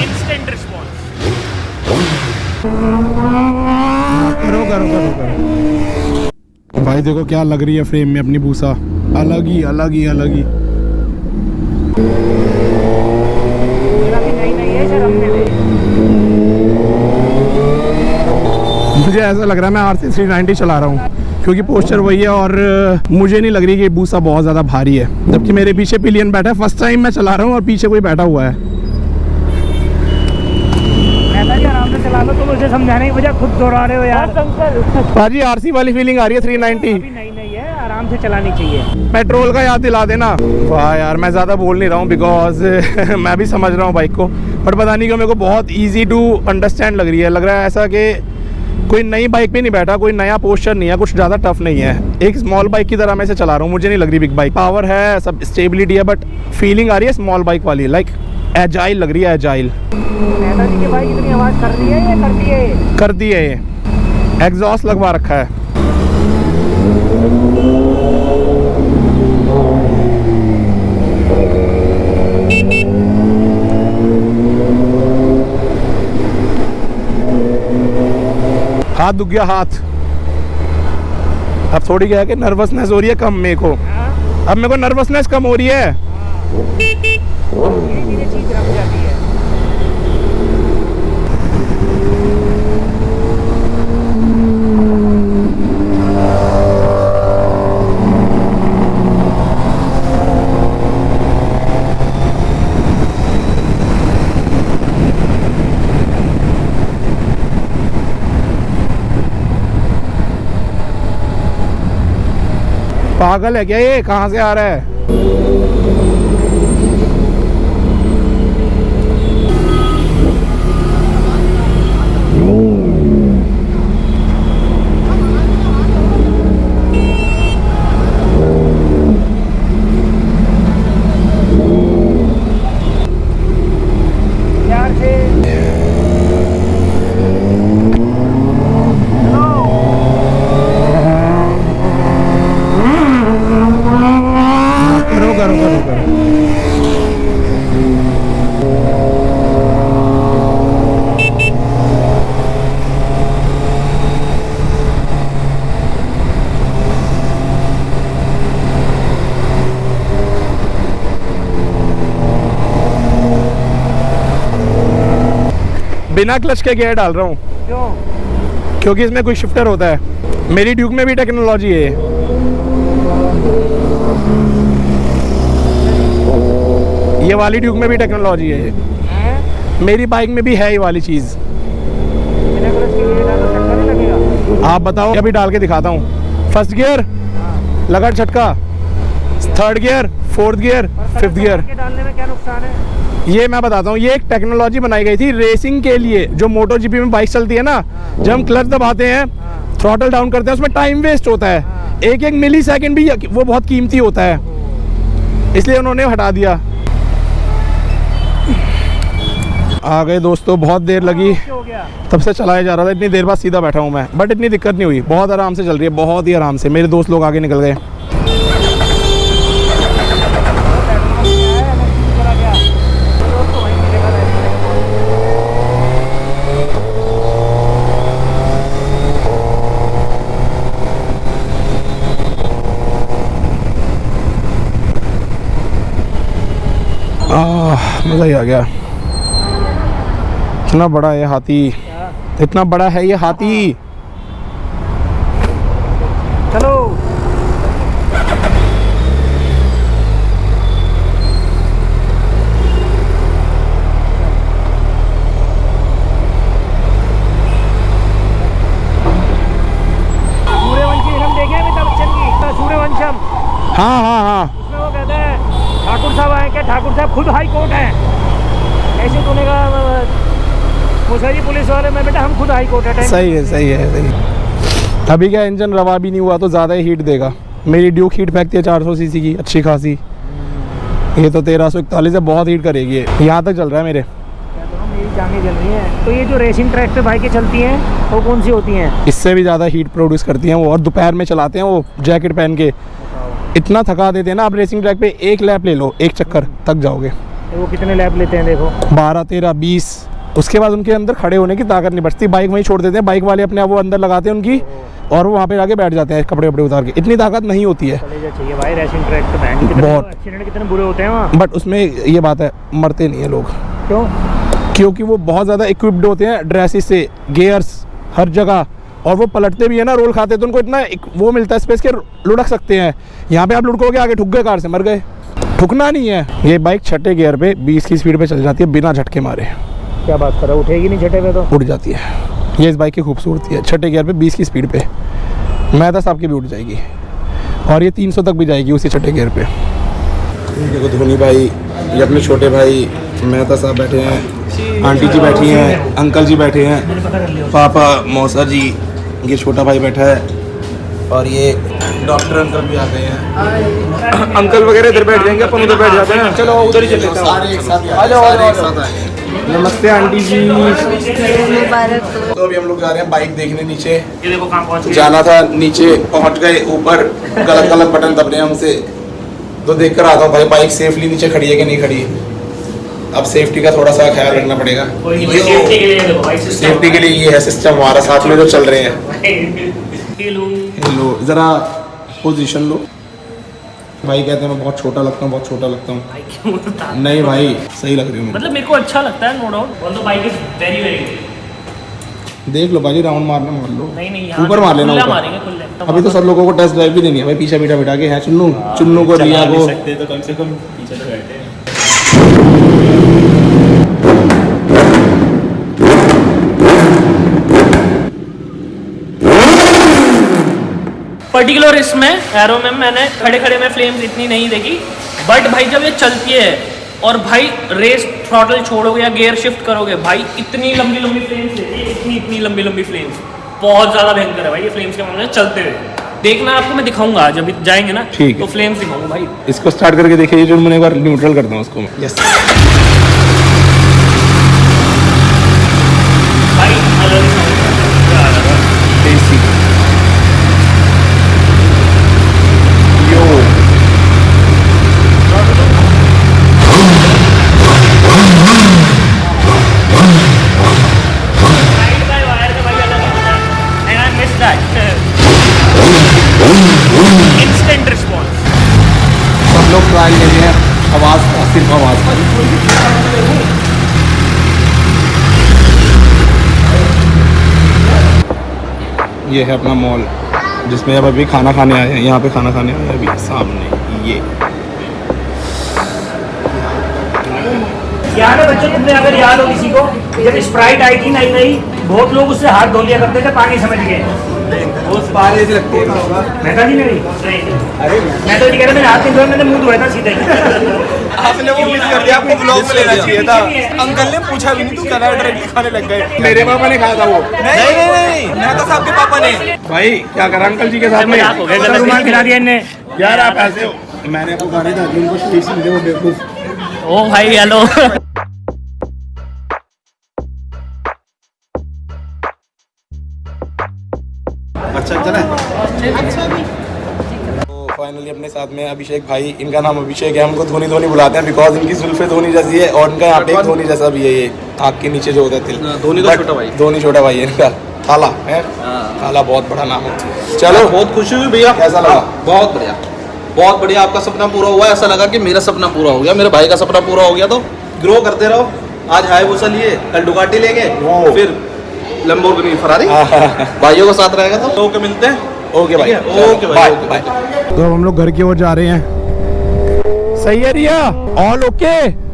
Instant response. करो भाई, देखो क्या लग रही है फ्रेम में अपनी बूसा, अलग ही। मुझे ऐसा लग रहा है मैं RC 390 चला रहा हूँ, क्योंकि पोस्चर वही है और मुझे नहीं लग रही कि बूसा बहुत ज़्यादा भारी है, जबकि मेरे पीछे पिलियन बैठा है। फर्स्ट टाइम मैं चला रहा हूँ और पीछे कोई बैठा हुआ है। आराम से चला लो, तुम मुझे समझाने की वजह खुद दोहरा रहे हो यार। भाजी RC वाली फीलिंग आ रही है 390। अभी नहीं है, आराम से चलानी चाहिए। पेट्रोल का याद दिला देना। वाह यार, मैं ज़्यादा बोल नहीं रहा हूँ बिकॉज मैं भी समझ रहा हूँ बाइक को, बट पता नहीं क्यों मेरे को बहुत ईजी टू अंडरस्टैंड लग रही है। लग रहा है ऐसा कि कोई नई बाइक पे नहीं बैठा, कोई नया पोस्चर नहीं है, कुछ ज़्यादा टफ नहीं है। एक स्मॉल बाइक की तरह मैं इसे चला रहा हूँ, मुझे नहीं लग रही बिग बाइक। पावर है, सब स्टेबिलिटी है, बट फीलिंग आ रही है स्मॉल बाइक वाली, लाइक एजाइल लग रही है, एजाइल। नेताजी की बाइक इतनी आवाज़ कर रही है या करती है? करती है ये, एग्जॉस्ट लगवा रखा है। हाथ दुख गया हाथ। अब थोड़ी क्या है कि नर्वसनेस हो रही है कम मेरे को। अब मेरे को नर्वसनेस कम हो रही है। धीरे-धीरे चीज रख जाती है। पागल है क्या ये? कहाँ से आ रहा है? प्यार से करो। बिना क्लच के गियर डाल रहा हूँ। क्यों? क्योंकि इसमें कोई शिफ्टर होता है। मेरी ड्यूक में भी टेक्नोलॉजी है। ये वाली ड्यूक में भी टेक्नोलॉजी है। मेरी बाइक में भी है ये वाली चीज़। बिना क्लच के लिए डालो, झटका नहीं लगेगा? आप बताओ, अभी डाल के दिखाता हूँ। फर्स्ट गियर लगा झटका, third gear, fourth gear, fifth gear. डालने में क्या नुकसान है? ये मैं बताता हूँ, ये एक टेक्नोलॉजी बनाई गई थी रेसिंग के लिए। जो मोटो जीपी में बाइक चलती है ना, जब हम क्लच दबाते हैं, थ्रॉटल डाउन करते हैं, उसमें टाइम वेस्ट होता है। एक एक मिली सेकेंड भी वो बहुत कीमती होता है, इसलिए उन्होंने हटा दिया। आ गए दोस्तों, बहुत देर लगी, हो गया? तब से चलाया जा रहा था। इतनी देर बाद सीधा बैठा हूँ मैं, बट इतनी दिक्कत नहीं हुई, बहुत आराम से चल रही है, बहुत ही आराम से। मेरे दोस्त लोग आगे निकल गए। मज़ा ही आ गया। इतना बड़ा है हाथी, इतना बड़ा है ये हाथी। चलो सूर्यवंशी फिल्म देखे अमिताभ बच्चन की? सूर्यवंशम। हाँ। उसमें वो कहता है ठाकुर साहब आए क्या? ठाकुर साहब खुद हाई कोर्ट हैं। ऐसे तूने कहा मुसहरी पुलिस वाले में, बेटा हम खुद हाई कोर्ट है। सही है। अभी क्या इंजन रवा भी नहीं हुआ तो ज़्यादा ही हीट देगा। मेरी ड्यूक हीट फेंकती है 400 सीसी की, अच्छी खासी। ये तो 1341 है, बहुत हीट करेगी ये। यहाँ तक चल रहा है मेरे। मेरी जानें जल रही हैं। तो ये जो रेसिंग ट्रैक पे बाइकें चलती हैं वो कौन सी होती हैं? इससे भी ज़्यादा हीट प्रोड्यूस करती हैं वो, और दोपहर में चलाते हैं वो जैकेट पहन के। इतना थका देते हैं ना। आप रेसिंग ट्रैक पे एक लैप ले लो, एक चक्कर, थक जाओगे। वो कितने लैप लेते हैं देखो। 12, 13, 20। उसके बाद उनके अंदर खड़े होने की ताकत नहीं बचती, बाइक वहीं छोड़ देते हैं, बाइक वाले अपने आप वो अंदर लगाते हैं उनकी, और वो वहाँ पे जाके बैठ जाते हैं कपड़े वपड़े उतार के। इतनी ताकत नहीं होती है। कलेजा चाहिए भाई रेसिंग ट्रैक तो बहुत। एक्सीडेंट कितने बुरे होते हैं वहाँ। बट उसमें ये बात है, मरते नहीं है लोग। क्यों? क्योंकि वो बहुत ज़्यादा इक्विप्ड होते हैं ड्रेसिस से, गियर्स हर जगह, और वो पलटते भी है ना, रोल खाते हैं, तो उनको इतना वो मिलता है स्पेस के लुढ़क सकते हैं। यहाँ पे आप लुढ़कोगे आगे ठुक गए, कार से मर गए। ठुकना नहीं है। ये बाइक छठे गियर पे 20 की स्पीड पे चल जाती है बिना झटके मारे। क्या बात कर रहा है, उठेगी नहीं छठे पे तो? उड़ जाती है। ये इस बाइक की खूबसूरती है, छठे गियर पे 20 की स्पीड पे मेहता साहब की भी उड़ जाएगी, और ये 300 तक भी जाएगी उसी छठे गियर पे। देखो धोनी भाई, ये अपने छोटे भाई मेहता साहब बैठे हैं, आंटी जी बैठी हैं, अंकल जी बैठे हैं, पापा मौसा जी, ये छोटा भाई बैठा है, और ये डॉक्टर अंकल भी आ गए हैं। अंकल वगैरह इधर बैठ जाएंगे, अपन उधर बैठ जाते हैं। चलो उधर ही चल लेते हैं। आ जाओ। नमस्ते आंटी जी। तो अभी हम लोग जा रहे हैं बाइक देखने नीचे। ये देखो कहाँ पहुँच गए। जाना था नीचे, पहुंच गए ऊपर, गलत गलत बटन दब रहे हैं हमसे, तो देख कर आता हूँ भाई बाइक सेफली नीचे खड़ी है कि नहीं खड़ी। अब सेफ्टी का थोड़ा सा ख्याल रखना पड़ेगा। सेफ्टी के लिए देखो भाई, सेफ्टी के लिए ये है सिस्टम हमारा, साथ में जो चल रहे हैं। हेलो, जरा पोजीशन लो। भाई कहते हैं मैं बहुत छोटा लगता हूँ, बहुत छोटा लगता हूँ। नहीं भाई, सही लग रही हूँ। मतलब मेरे को अच्छा लगता है, no doubt. Although bike is very very. देख लो भाई, राउंड मारना मार लो। नहीं ऊपर मार लेना, ऊपर मारेंगे खुले। अभी तो सब लोगों को टेस्ट ड्राइव भी देनी है भाई, पीछे बैठा बैठा के है चुन्नू, चुन्नू को रिया को। तो कम से कम पीछे तो बैठे हैं। पर्टिकुलर इसमें एरो में मैंने खड़े खड़े में फ्लेम्स इतनी नहीं देखी, बट भाई जब ये चलती है और भाई रेस थ्रॉटल छोड़ोगे या गियर शिफ्ट करोगे, भाई इतनी लंबी लंबी फ्लेम्स देती है, इतनी लंबी लंबी फ्लेम्स। बहुत ज़्यादा भयंकर है भाई ये फ्लेम्स के मामले में चलते हुए। देखना आपको मैं दिखाऊंगा, आज अभी जाएंगे ना ठीक तो है। फ्लेम्स दिखाऊंगा भाई। इसको स्टार्ट करके देखिए, जो मैंने एक बार न्यूट्रल करता हूँ उसको। यस भाई अलग एसी यो इंस्टेंट रिस्पॉन्स। सब लोग ट्रायल ले रहे हैं आवाज़ का, सिर्फ आवाज़ का। ये है अपना मॉल, जिसमें अब अभी खाना खाने आए हैं। यहाँ पे खाना खाने आए हैं अभी सामने। ये याद है बच्चों, तुमने अगर याद हो किसी को, जब स्प्राइट आई थी नई नई, बहुत लोग उससे हाथ धो लिया करते थे पानी समझ के। वो पानी से लगती है। मेहता जी ने नहीं। अरे मैं तो नहीं कह रहा, मैंने हाथ नहीं धोया, मैंने मुंह धोया था सीधे। आपने वो मिस कर दिया, आपको ब्लॉग में लेना चाहिए था। अंकल ने पूछा भी नहीं, तू क्या डायरेक्टली खाने लग गए। मेरे पापा ने खाया था वो। नहीं, मेहता साहब के पापा ने। भाई क्या करा अंकल जी के साथ में, रुमाल खिला दिया इनने। यार आप ऐसे हो। मैंने आपको गाने था जिनको स्पीच समझे वो बेवकूफ। ओ भाई हेलो। अच्छा चला। तो फाइनली अपने साथ में अभिषेक भाई, इनका नाम अभिषेक है, हमको धोनी धोनी बुलाते हैं बिकॉज इनकी जुल्फे धोनी जैसी है, और इनका यहाँ पे एक धोनी जैसा भी है, ये आँख के नीचे जो होता है तिल। धोनी का छोटा भाई। धोनी छोटा भाई है इनका। थाला है, थाला बहुत बड़ा नाम है। चलो बहुत खुशी हुई भैया। कैसा लगा? बहुत बढ़िया, बहुत बढ़िया। आपका सपना पूरा हुआ, ऐसा लगा कि मेरा सपना पूरा हो गया, मेरे भाई का सपना पूरा हो गया। तो ग्रो करते रहो। आज हायाबुसा लिए, कल डुकाटी लेंगे, फिर लंबोर्गिनी फरारी। भाइयों के साथ रहेगा तो ओके, मिलते हैं। ओके भाई, ओके भाई, बाय। तो अब हम लोग घर की ओर जा रहे हैं। सही है रिया, ऑल ओके।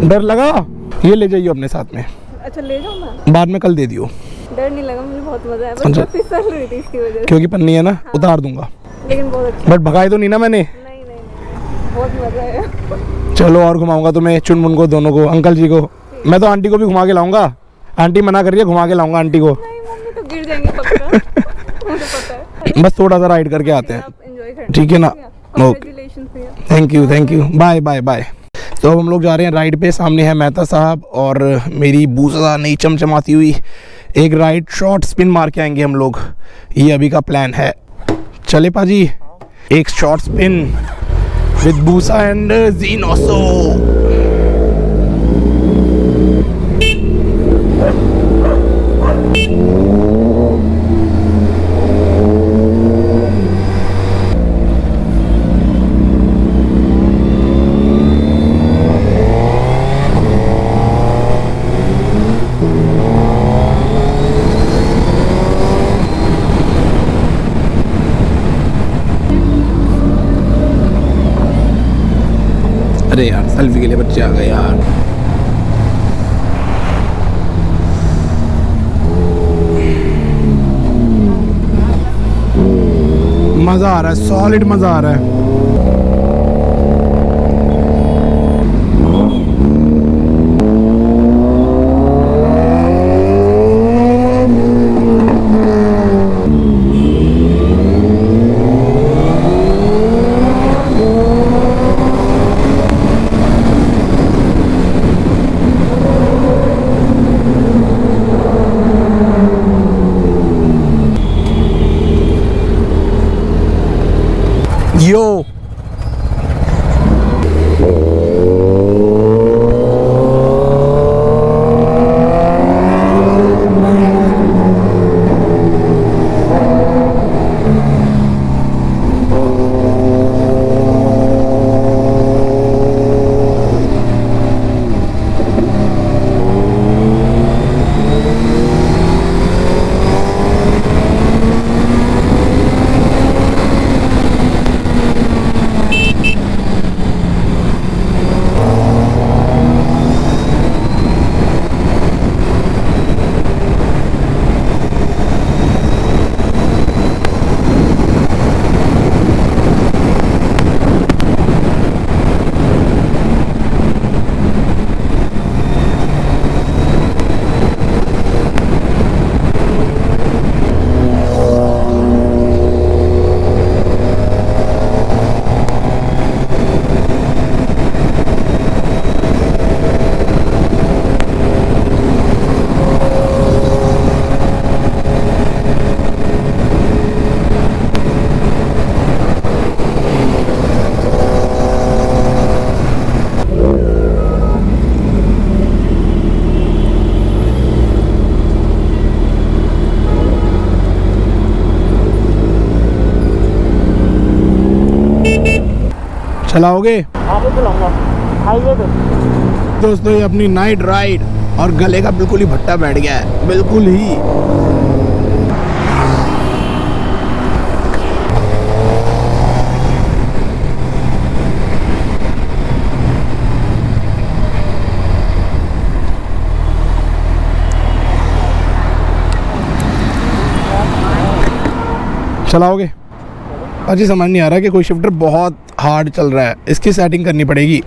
डर लगा? ये ले जाइए अपने साथ में। अच्छा ले जाऊँ मैं? बाद में कल दे दियो। डर नहीं लगा, मुझे बहुत मजा आया, बस अच्छा। मैं फिसल रही थी इसकी वजह से। क्योंकि पन्नी है ना, उतार दूंगा। लेकिन बहुत अच्छा। बट भगाई तो नहीं ना मैंने। नहीं, बहुत मजा आया। चलो और घुमाऊंगा तुम्हें, चुनमुन को, दोनों को, अंकल जी को। मैं तो आंटी को भी घुमा के लाऊंगा। आंटी मना कर रही है, घुमा के लाऊंगा आंटी को। नहीं मम्मी तो गिर जाएंगी पक्का। मुझे पता है। बस थोड़ा सा राइड करके आते हैं, आप एंजॉय करना। ठीक है ना? Congratulations भैया। Thank you bye bye bye. तो अब हम लोग जा रहे हैं राइड पे। सामने है मेहता साहब और मेरी बूसा नई चमचमाती हुई एक राइड शॉर्ट स्पिन मार के आएंगे हम लोग। ये अभी का प्लान है। चले पाजी, एक शॉर्ट स्पिन विद बूसा एंड जीनोसो। अरे यार सेल्फी के लिए बच्चे आ गए यार। मजा आ रहा है, सॉलिड मजा आ रहा है। यो चलाओगे? दोस्तों ये अपनी नाइट राइड और गले का बिल्कुल ही भट्टा बैठ गया है, बिल्कुल ही। चलाओगे? अजी समझ नहीं आ रहा कि कोई शिफ्टर बहुत हार्ड चल रहा है, इसकी सेटिंग करनी पड़ेगी।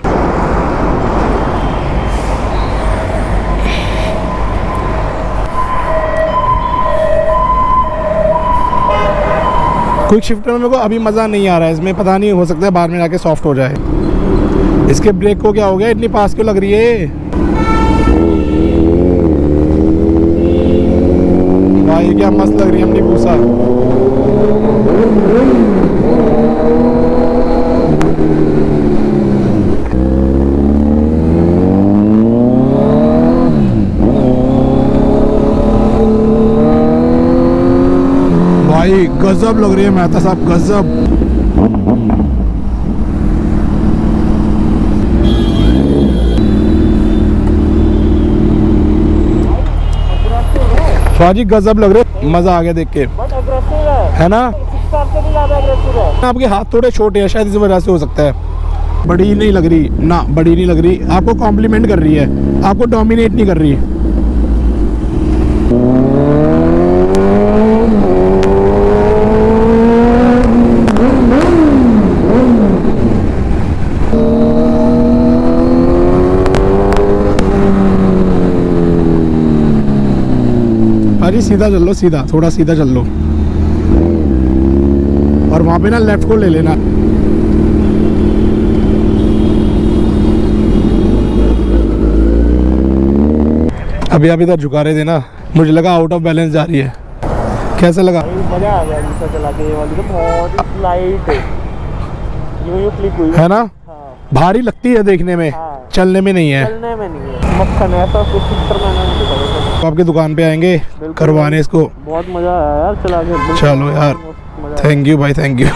क्विक शिफ्टर में मेरे को अभी मज़ा नहीं आ रहा है इसमें, पता नहीं, हो सकता है बाद में जाके सॉफ्ट हो जाए। इसके ब्रेक को क्या हो गया, इतनी पास क्यों लग रही है भाई? क्या मस्त लग रही है अपनी बूसा। भाई गजब लग रही है मेहता साहब, गजब। शाहजी गजब लग रहे, मजा आ गया देख के, है ना? आपके हाथ थोड़े छोटे हैं शायद, इस वजह से हो सकता है। बड़ी नहीं लग रही ना, बड़ी नहीं लग रही, आपको कॉम्प्लीमेंट कर रही है, आपको डोमिनेट नहीं कर रही। अरे सीधा चल लो, सीधा, थोड़ा सीधा चल लो और वहाँ पे ना लेफ्ट को ले लेना। अभी आप इधर झुका रहे थे ना, मुझे लगा आउट ऑफ बैलेंस जा रही है। कैसा लगा? मजा आ गया जूता चला के। ये वाली तो बहुत लाइट है, यूं क्लिक हुई है ना? हाँ, भारी लगती है देखने में, हाँ। चलने में नहीं है। चलने में नहीं है। मक्खन ऐसा कुछ फिल्टर मैंने नहीं देखा वैसे। तो आपकी दुकान पे आएंगे करवाने इसको। बहुत मजा आया यार चला के। चलो यार, मजा थैंक यू भाई, थैंक यू।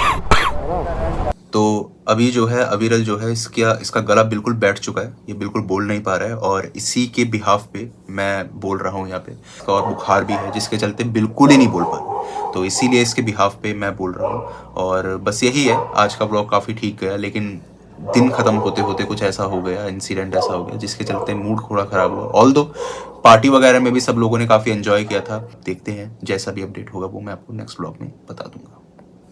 तो अभी जो है अविरल जो है इसका गला बिल्कुल बैठ चुका है, ये बिल्कुल बोल नहीं पा रहा है और इसी के बिहाफ पे मैं बोल रहा हूँ यहाँ पे। इसका और बुखार भी है जिसके चलते बिल्कुल ही नहीं बोल पा रहा, तो इसीलिए इसके बिहाफ पे मैं बोल रहा हूँ। और बस यही है, आज का ब्लॉग काफ़ी ठीक गया, लेकिन दिन ख़त्म होते होते कुछ ऐसा हो गया, इंसिडेंट ऐसा हो गया जिसके चलते मूड थोड़ा ख़राब हुआ। ऑल्दो पार्टी वगैरह में भी सब लोगों ने काफ़ी एंजॉय किया था। देखते हैं, जैसा भी अपडेट होगा वो मैं आपको नेक्स्ट ब्लॉग में बता दूंगा।